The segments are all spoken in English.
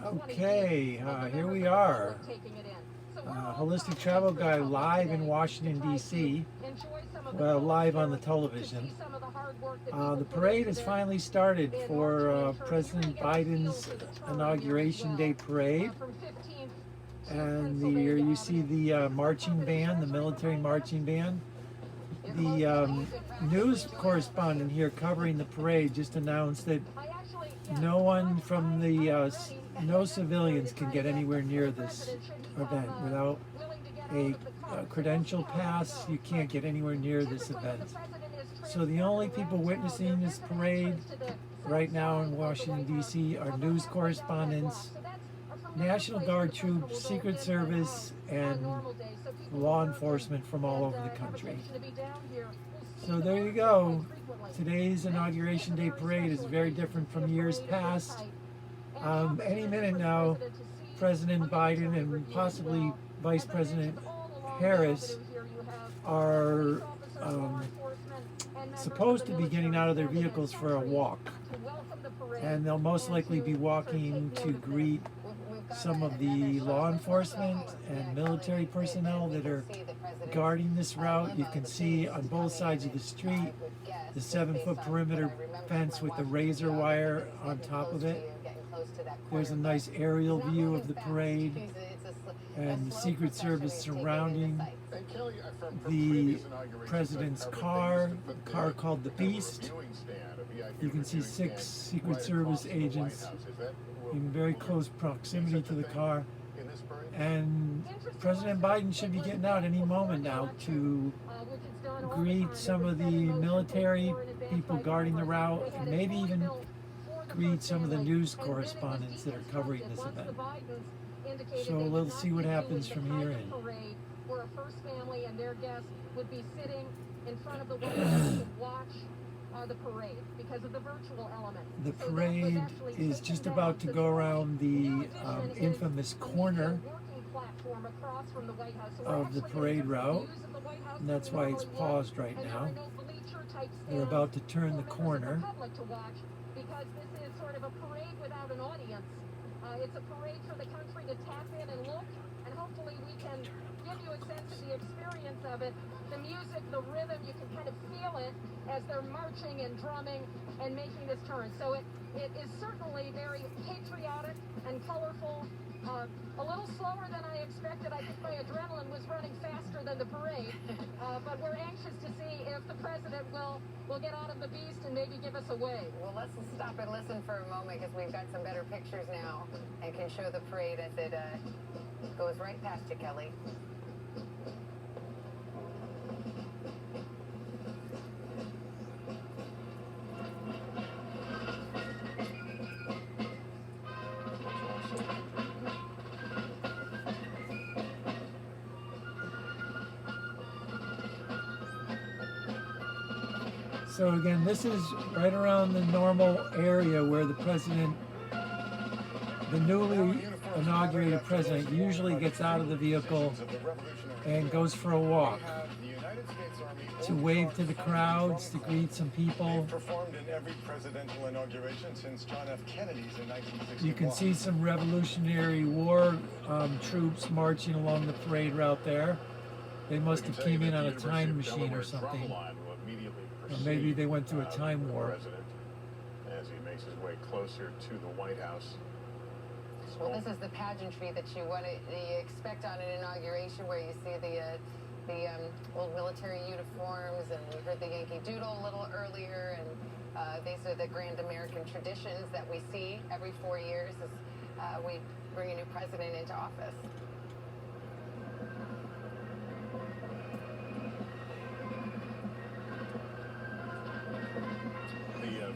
Okay, here we are. Holistic Travel Guy live in Washington, D.C. Well, live on the television. The parade has finally started for President Biden's Inauguration Day Parade. And here you see the marching band, the military marching band. The news correspondent here covering the parade just announced that no one from the no civilians can get anywhere near this event without a credential pass. You can't get anywhere near this event. So the only people witnessing this parade right now in Washington, D.C. are news correspondents, National Guard troops, Secret Service, and law enforcement from all over the country. So there you go. Today's Inauguration Day Parade is very different from years past. Any minute now, President Biden and possibly Vice President Harris are supposed to be getting out of their vehicles for a walk. And they'll most likely be walking to greet some of the law enforcement and military personnel that are guarding this route. You can see on both sides of the street the 7-foot perimeter fence with the razor wire on top of it. There's a nice aerial view of the parade and the Secret Service surrounding the president's car, a car called the Beast. You can see 6 Secret Service agents in very close proximity to the car. And President Biden should be getting out any moment now to greet some of the military people guarding the route, and maybe even greet some of the news correspondents that are covering this event. So let's see what happens from here in. Where a first family and their guests would be sitting in front of the White House to watch the parade because of the virtual element. The parade is just about to go around the infamous corner of the parade route, and that's why it's paused right now. They're about to turn the corner. Because this is sort of a parade without an audience. It's a parade for the country to tap in and look, and hopefully we can give you a sense of the experience of it. The music, the rhythm, you can kind of feel it as they're marching and drumming and making this turn. So it is certainly very patriotic and colorful. A little slower than I expected. I think my adrenaline was running faster than the parade. But we're anxious to see if the president will get out of the Beast and maybe give us a wave. Well, let's stop and listen for a moment because we've got some better pictures now and can show the parade as it goes right past you, Kelly. So again, this is right around the normal area where the president, the newly inaugurated president, usually gets out of the vehicle and goes for a walk to wave to the crowds, to greet some people. Performed in every presidential inauguration since John F. Kennedy's in 1961. You can see some Revolutionary War troops marching along the parade route there. They must have came in on a time machine or something. Or maybe they went through a time war. As he makes his way closer to the White House. Well, this is the pageantry that you expect on an inauguration, where you see the old military uniforms, and we heard the Yankee Doodle a little earlier, and these are the grand American traditions that we see every 4 years as we bring a new president into office.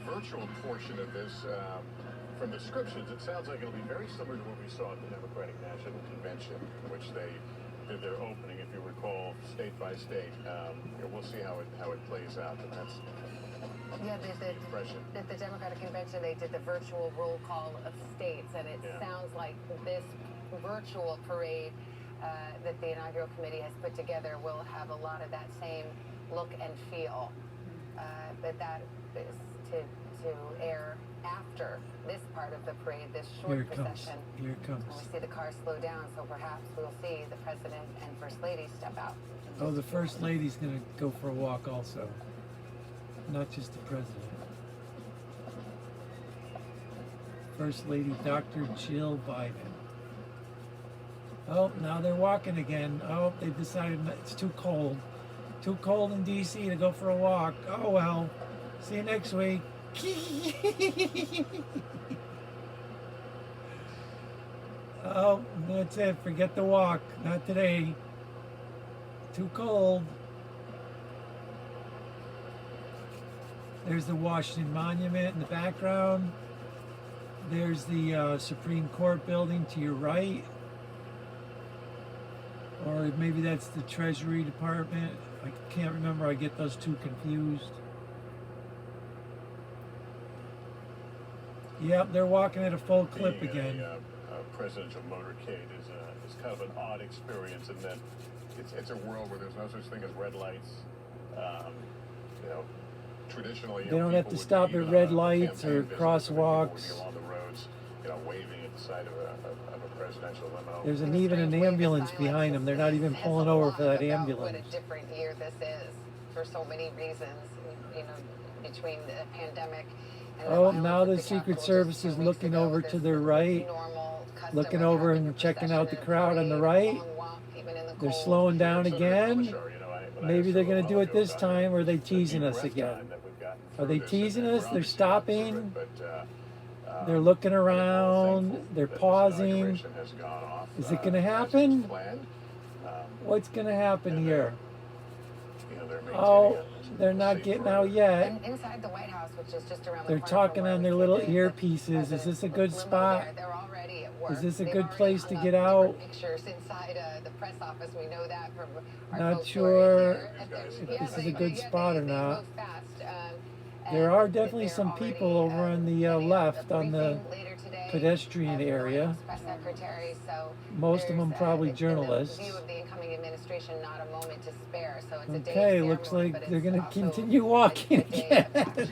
Virtual portion of this, from descriptions, it sounds like it'll be very similar to what we saw at the Democratic National Convention, in which they did their opening, if you recall, state by state. We'll see how it plays out, but that's the Democratic Convention, they did the virtual roll call of states, and it sounds like this virtual parade that the inaugural committee has put together will have a lot of that same look and feel. But that is to air after this part of the parade, this short Here it comes. procession. Here it comes. And we see the cars slow down, so perhaps we'll see the president and first lady step out. Oh, the first lady's gonna go for a walk also, not just the president. First Lady Dr. Jill Biden. Oh, now they're walking again. Oh, they've decided it's too cold. Too cold in DC to go for a walk. Oh well. See you next week. Oh, that's it. Forget the walk. Not today. Too cold. There's the Washington Monument in the background. There's the Supreme Court building to your right. Or maybe that's the Treasury Department. I can't remember. I get those two confused. Yep, they're walking at a full clip again. A presidential motorcade is kind of an odd experience in that it's a world where there's no such thing as red lights. You know, traditionally, They don't have to stop at red lights or crosswalks. Along the roads, you know, waving at the side of a presidential limo. There's even an ambulance behind them. They're not even pulling over for that ambulance. What a different year this is for so many reasons. You know, between the pandemic. And Oh, the now the violence at Secret Capitol Service just 2 is weeks looking ago, over this to their right, normal custom looking of over having and a checking out the procession crowd on the and right. long walk, even in the They're cold. slowing down So again. sure, you know, when I Maybe was they're a going to while do it ago this about time, or are they the teasing deep us breath again? time that we've gotten Are through they this, teasing and us? we're They're obviously not through stopping. it, but, They're looking I think we're all around. thankful They're that this pausing. inauguration has gone off, Is it going to as happen? planned. What's going to happen here? You know, they're Oh, maintaining a they're not safe getting out perimeter. yet. And inside the White House, which is just around the They're corner talking from where on we their came little in, the earpieces. Is this a good limo spot? They're already at work. Is this a They've good already place hung to up get different out? Pictures inside the press office. We know that from our Not folks who are in sure there. if this is a good spot or not. Move fast. There And are definitely they're some already, people over on the setting up left on the briefing later today pedestrian of the White area. House press secretary. So Most of there's, them probably in the journalists. view of the incoming administration, not a moment to spare. So it's a day of Okay, ceremony, looks like but they're it's going to also continue a walking day of again. action.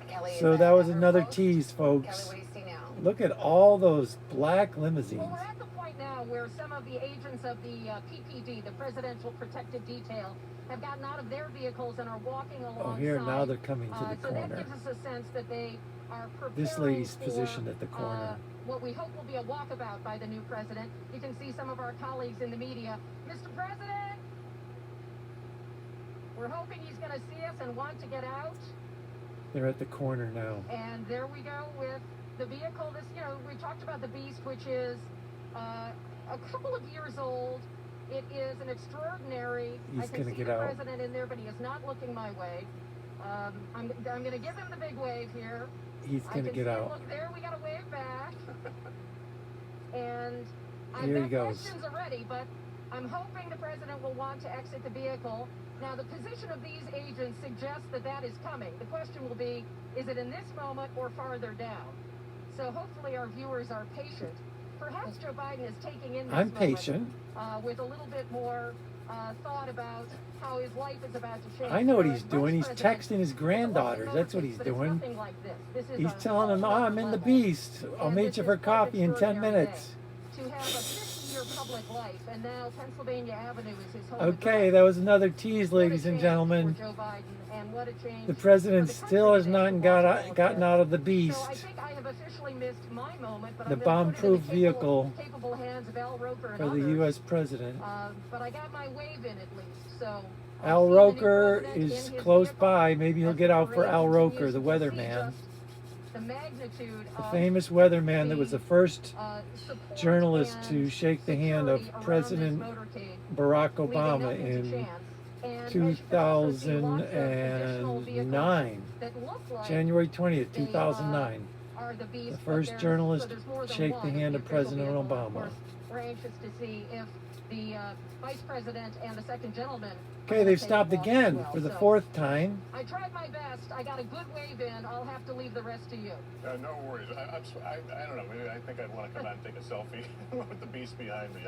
Kelly, So is that was her another post? tease, Kelly, folks. what do you see now? Look at all those black Well, limousines. we're at the point now where some of the agents of the PPD, the Presidential Protected Detail, have gotten out of their vehicles and are walking alongside. Oh, here, now they're coming to the So that corner. gives us a sense that they are preparing This lady's for, positioned at the corner. what we hope will be a walkabout by the new president. You can see some of our colleagues in the media. Mr. President, we're hoping he's going to see us and want to get out. They're at the corner now. And there we go with the vehicle. This, you know, we talked about the Beast, which is a couple of years old. It is an extraordinary. He's I can gonna see get the out. president in there, but he is not looking my way. I'm going to give him the big wave here. He's I going to can get see, out. Look there, we got a wave back. And I've Here he got goes. questions already, but I'm hoping the president will want to exit the vehicle. Now, the position of these agents suggests that that is coming. The question will be, is it in this moment or farther down? So hopefully our viewers are patient. Perhaps Joe Biden is taking in this I'm moment, patient. with a little bit more thought about how his life is about to change. I know what Now, he's as doing. vice He's president, texting his granddaughters. That's what he's but it's doing. nothing like this. This is He's a telling them, whole oh, other I'm in the level. beast. I'll And meet this you is for an coffee in 10 extraordinary minutes. day. To have a 50-year public life, and now Pennsylvania Avenue is his home Okay, address. that was another tease, What a ladies and change gentlemen. for Joe Biden, and what a change The for president the still has country today not to got watch all of gotten this. out of the So I beast. think I have officially missed my moment, but The I'm gonna put it in bomb-proof the vehicle capable hands of Al Roker and For the others. U.S. president. But I got my wave in at least, so. Al I've seen the new Roker president is in his close vehicle by. Maybe he'll as get the out for parade Al Roker, continues the to see weatherman. just the magnitude The of famous weatherman that was the first support journalist and to shake the hand of security around this President motorcade, Barack leaving Obama nothing to in chance. And as you can also see, lots of additional vehicles 2009. that look like January 20th, they, 2009. are the Beast, The but first there's- journalist so there's more than shake one the hand of official President vehicle. Of Obama. course, we're anxious to see if the vice president and the second gentleman. are Okay, gonna they've take stopped a walk as again well. for the So, fourth time. I tried my best. I got a good wave in. I'll have to leave the rest to you. No worries. I don't know. Maybe I think I'd want to come out and take a selfie with the beast behind me.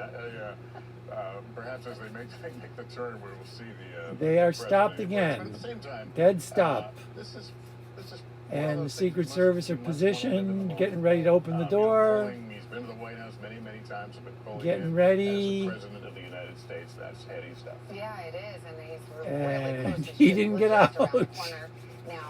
Perhaps as they make the turn, where we'll see the. They are president. stopped But again. at the same time, Dead stop. This is This is And the Secret Service are positioned, getting ready to open the door. He's been to the White House many, many times. Been polling Getting in ready. as the President of the United States. That's heady stuff. Yeah, it is, and he's And really close. he didn't get Just around the out. corner now,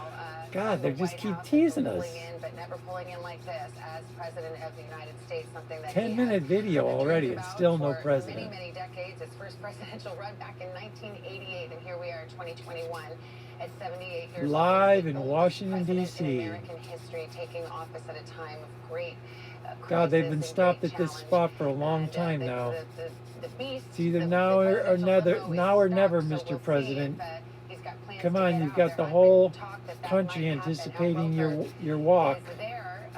God, from they the just White keep House, teasing us. pulling in, but never pulling in like this as President of the United States. Something that 10-minute video already, and still no president. Many, many decades. His first presidential run back in 1988, and here we are in 2021. At 78 years Live old, in Washington, D.C. in American history, taking office at a time of great God, they've been crisis and stopped great at this challenge. spot for a long And, time the- now. the beast, It's either the now or presidential never, limo is now or stuck, never, so Mr. we'll see President. if, he's got plans Come to on, get you've out. got There the has whole been talk that country might happen. anticipating Roker your walk. is there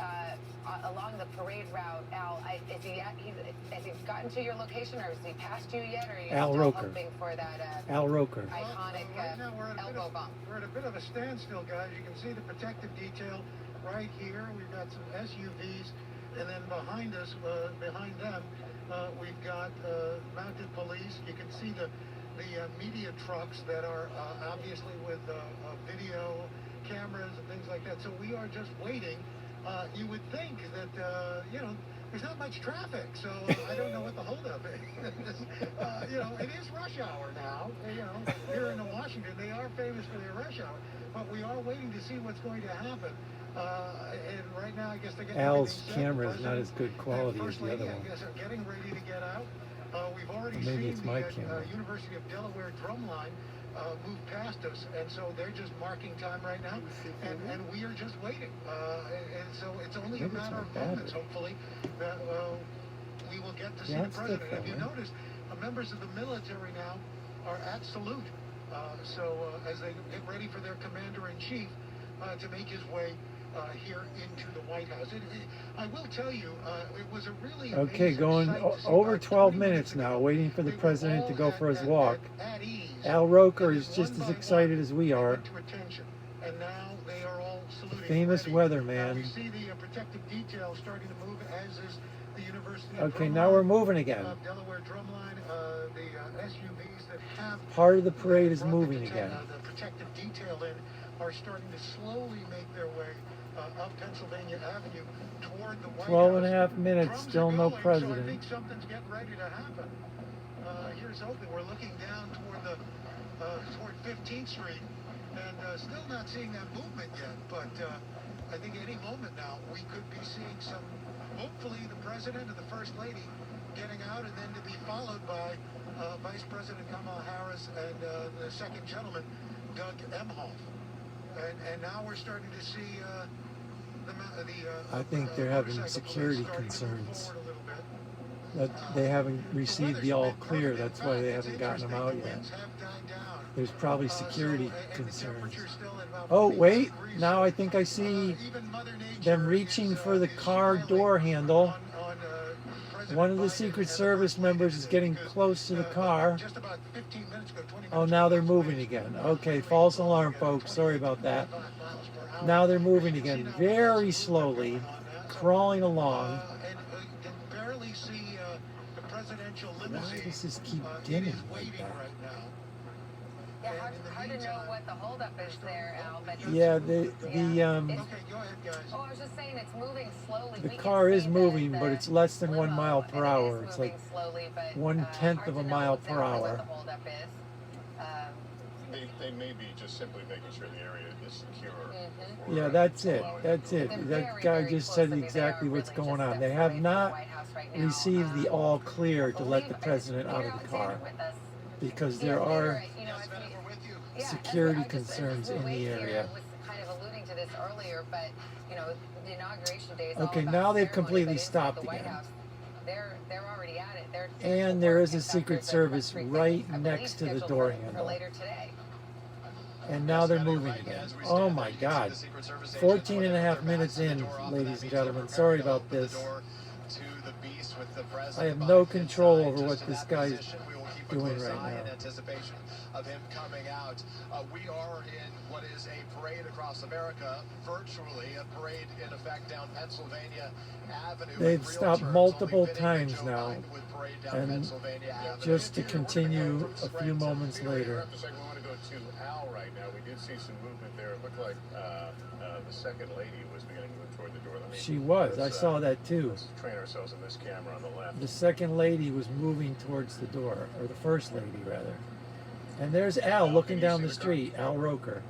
along the parade route. Al, has he gotten to your location, or has he passed you yet, or are you Al still Roker. hoping for that Al Roker. iconic Right now we're at elbow bump? we're at a bit of a standstill, guys. You can see the protective detail right here. We've got some SUVs, and then behind us, behind them, we've got mounted police. You can see the media trucks that are obviously with video cameras and things like that. So we are just waiting. You would think that there's not much traffic, so I don't know what the holdup is. It is rush hour now. Here in Washington, they are famous for their rush hour, but we are waiting to see what's going to happen. And right now, I guess they're getting Al's everything set. camera is not as good quality as First the other Lady, one. I guess, are getting ready to get out. We've already Or maybe seen it's my the camera. University of Delaware drumline move past us, and so they're just marking time right now, and we are just waiting. And so it's only a Maybe it's matter my of moments, battery. hopefully, that we will get to see Yeah, the it's good president. If you though, right? notice, members of the military now are at salute. As they get ready for their commander-in-chief to make his way here into the White House. I will tell you, it was a really Okay, amazing going sight to see. over About 12 20 minutes now, ago, waiting for the they were president to all go for his at walk. ease. Al Roker And is then just one as by excited one, as we they are. went to attention. And now they are all saluting. Famous already. Now weatherman. we see the protective detail starting to move, as is the University of Okay, now we're moving again. Delaware drumline, the SUVs that have Part of the parade is brought the moving again. The protective detail in are starting to slowly make their way up Pennsylvania Avenue toward the White 12 and a House. half minutes, Drums still are no going, So I president. think something's getting ready to happen. Here's hoping. We're looking down toward 15th Street, and still not seeing that movement yet. But I think any moment now we could be seeing some. Hopefully, the president and the first lady getting out, and then to be followed by Vice President Kamala Harris and the second gentleman, Doug Emhoff. And now we're starting to see I think they're having motorcycle security police starting to move concerns. forward a little bit. That they haven't received the all clear, that's why they haven't gotten them out yet. There's probably security concerns. Oh, wait, now I think I see them reaching for the car door handle. One of the Secret Service members is getting close to the car. Oh, now they're moving again. Okay, false alarm, folks. Sorry about that. Now they're moving again, very slowly, crawling along. Why does this keep dimming like that? Yeah, hard to know what the holdup is there, Al. But Yeah, Okay, go ahead, guys. Oh, I was just saying it's moving slowly. the We can car is see moving, the but it's less than 1 limo, mile and per it hour. is It's moving like slowly, but, 1/10 hard of a to know mile per exactly hour. What the holdup is. They may be just simply making sure the area is secure. for Yeah, that's it. allowing That's people it. to- They're That very, guy very just close. said I mean, they exactly are what's really going just on. They steps have away from not the White House right now. received the all clear to let the Believe- president out Peter of the Alexander car with us. because Yeah, there Peter, are you know, as we- yeah, security as we concerns in wait the here, area. I was kind of alluding to this earlier, but the inauguration day is Okay, all about now they've ceremony, completely but inside stopped the White again. House, they're already at it. They're And there is a in fact, Secret there's Service press right briefing, I next to believe, the scheduled door for handle. later today. And now they're moving again. Oh my God. 14 and a half minutes in, ladies and gentlemen. Sorry about this. I have no control over what this guy's doing right now. In anticipation of him coming out. We are in what is a parade across America, virtually a parade in effect down Pennsylvania Avenue. They've stopped multiple times now. parade down And Pennsylvania Avenue. just to continue a few moments We later. have to say we want to go to Al right now. We did see some movement there. It looked like the second lady was beginning to move toward the door. She was. I saw that too. Let's train ourselves in this camera on the left. The second lady was moving towards the door, or the first lady rather. And there's Al looking down the street, Al Roker.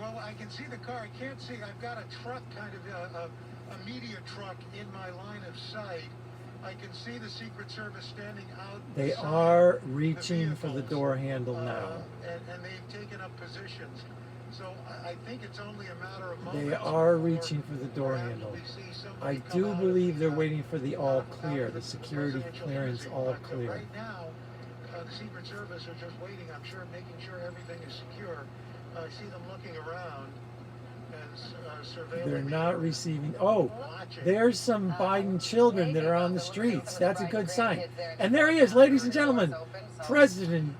Well, I can see the car. I can't see. I've got a truck, kind of a media truck in my line of sight. I can see the Secret Service standing out. They are reaching for the door handle now. And they've taken up positions. So I think it's only a matter of moments. They are reaching for the door handle. I do believe they're waiting for the all clear, the security clearance all clear. Right now, the Secret Service are just waiting, I'm sure, making sure everything is secure. I see them looking around and surveilling. They're not receiving. Oh, there's some Biden children that are on the streets. That's a good sign. And there he is, ladies and gentlemen, President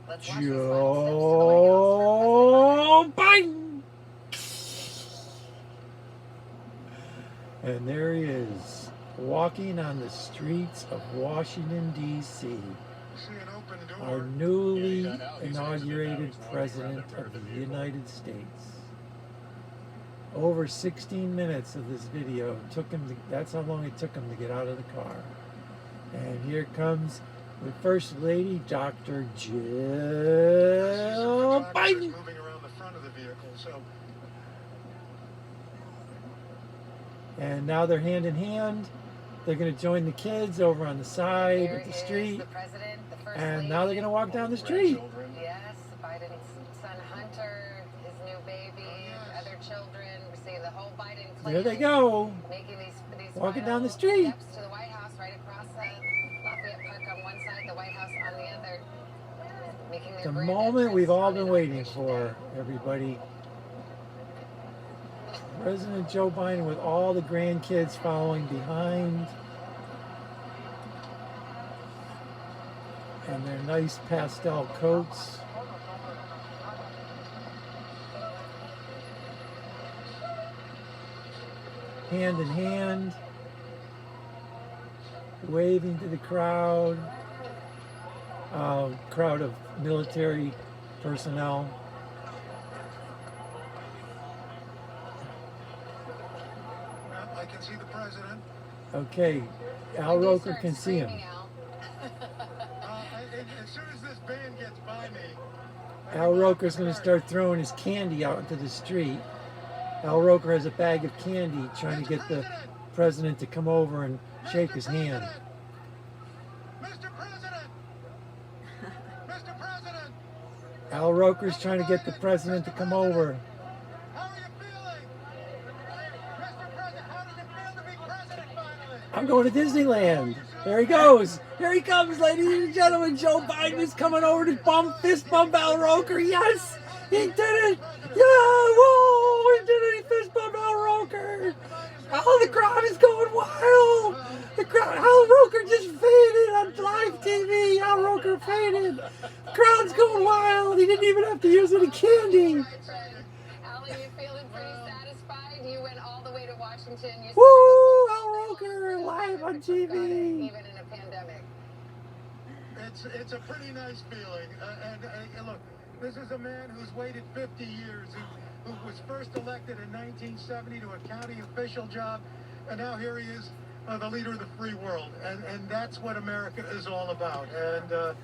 Joe Biden. And there he is, walking on the streets of Washington, D.C. Our newly inaugurated President of the United States. Over 16 minutes of this video took him to, that's how long it took him to get out of the car. And here comes the First Lady, Dr. Jill Biden. Moving around the front of the vehicle, so. And now they're hand in hand. They're going to join the kids over on the side of the street. The president, the first And lady. now they're going to walk down the street. Yes, Biden's son Hunter, his new baby, other children. We're seeing the whole Biden clan. There they go. Making these Walking final down the street. steps to the White House, right across Lafayette Park on one side, the White House on the other. Making their The grand moment entrance we've all on been waiting Inauguration for, Day. everybody. President Joe Biden with all the grandkids following behind. And their nice pastel coats. Hand in hand. Waving to the crowd. Crowd of military personnel. I can see the president. Okay, Al When you Roker start can see him. screaming, Al. As soon as this band gets by me, Al Roker's going to start throwing his candy out into the street. Al Roker has a bag of candy trying to get the president to come over and shake his hand. Mr. President! Mr. President! Al Roker's trying to get the president to come over. How are you feeling? Mr. President, how does it feel to be president finally? I'm going to Disneyland. There he goes. Here he comes, ladies and gentlemen. Joe Biden is coming over to fist bump Al Roker. Yes, he did it. Yeah, whoa, he did it. He fist bumped Al Roker. Oh, the crowd is going wild. The crowd, Al Roker just faded on live TV. Al Roker faded. The crowd's going wild. He didn't even have to use any candy. Al, are you feeling pretty satisfied? You went all the way to Washington. You Woo, Al Roker live on TV. even in a pandemic. It's a pretty nice feeling. And look, this is a man who's waited 50 years, who was first elected in 1970 to a county official job, and now here he is, the leader of the free world. And that's what America is all about. And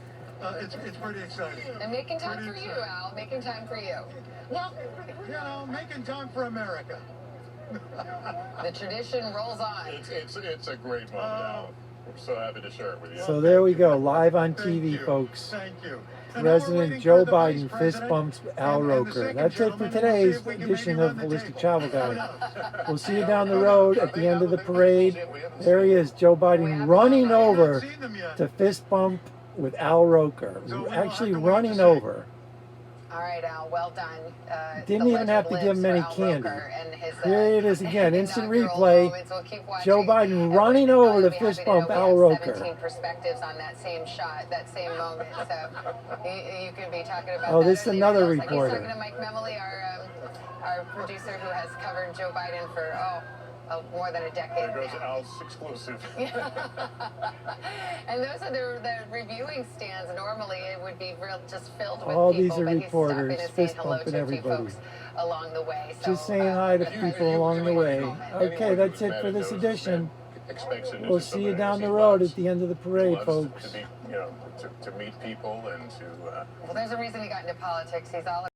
it's pretty exciting. And making time for you, Al. Making time for you. Well, you know, making time for America. The tradition rolls on. It's a great moment, Al. We're so happy to share it with you. So there we go, live on Thank TV, you. folks. Thank you. And now we're President waiting Joe for the vice Biden fist president bumps Al and the Roker. second That's it for gentleman. We'll today's see if we can edition maybe of run the Holistic table. Travel Guide. We'll see you down the road at the end of the parade. There he is, Joe Biden running over Seen them yet. to fist bump with Al Roker. So we'll Actually have to wait running to see. over. All right, Al. Well done. Didn't The even have to legend give him lives any for Al candy. Roker and his, Here it is again, instant inaugural replay. moments. We'll keep watching. Joe Biden And running we'll over to be fist happy to bump know Al we have Roker. 17 perspectives on that same shot, that same moment. So you could be talking about. Oh, that this is or another anything else. Like reporter. he's talking to Mike Memoli, our producer who has covered Joe Biden for more than a decade There goes now. Al's exclusive. And those are the reviewing stands. Normally it would be just filled with All people, these are but reporters, he's stopping and saying fist hello bumping to a few everybody. folks along the way. Just So, saying hi to Anyone people along the way. anyone Okay, who's that's it met for and this knows edition. that expects him to We'll do see you something down the he road loves. at the end of the He parade, loves folks. to be, to meet people and to well, there's a reason he got into politics. He's all